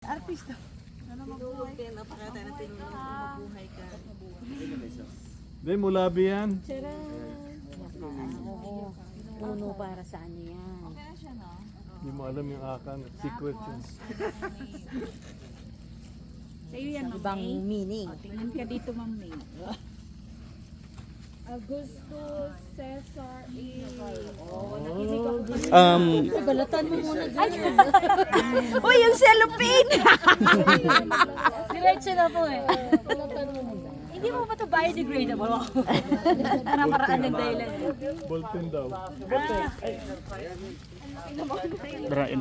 Artista. Napakita na tinulong mabuhay ka. Hindi, mulabi yan. Puno para sa ano yan. Hindi mo alam yung akan. Secret yun. Sa'yo yan, Ma'am Ibang May. meaning. Tingnan ka dito, Ma'am May. Augustus Cesar A. Balatan mo muna dyan. Uy, yung cellophane! Diretso na po eh. Hindi mo ba ito biodegradable? Para-paraan ng dahilan. Ballpen daw. Darain.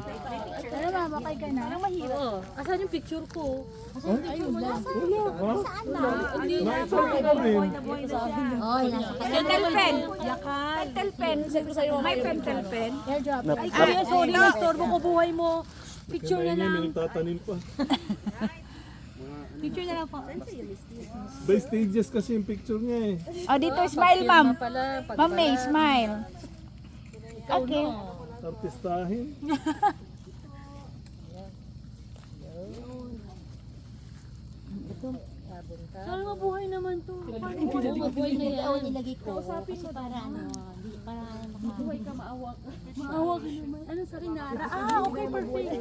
Ano mamakay ka na? Anong mahirap? Oo. Asan yung picture ko? Asan yung picture mo? Naisal ka rin. Ay, nasa Pentel pen. Pentel pen. May pentel pen. Ay, kuya, sorry na istorbo ko buhay mo. Picture na Kinain niya, lang. may nagtatanim pa. Picture na lang po. By stages kasi yung picture niya eh. Oh, dito, smile, Ma'am. Pala, Ma'am May, smile. Okay. Artistahin. Sana mabuhay naman to. Mabuhay na yan. Nilagay ko. Kasi para ano, para mabuhay ka, maawa ka. Maawa ka naman. Ano sa kinara? Ah, okay, perfect.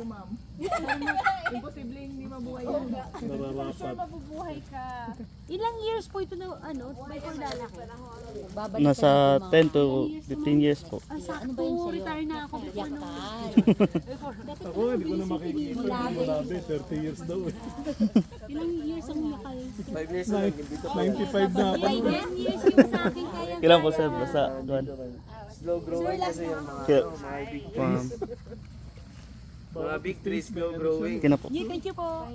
Imposible hindi mabuhay yan. Nararapat. Mabubuhay ka. Ilang years po ito na, ano, may lalaki? Nasa 10 to 15 years po. Ang sakto, retire na ako. Ako, hindi ko na makikita. Mulabi, 30 years daw eh. Ilang years ang nakal? 95 na ako. 10 years yung sa akin kaya. Kailan po sir? Basta doon. Slow growing kasi yung mga big trees. Mga big trees slow growing. Kina po. Thank you po.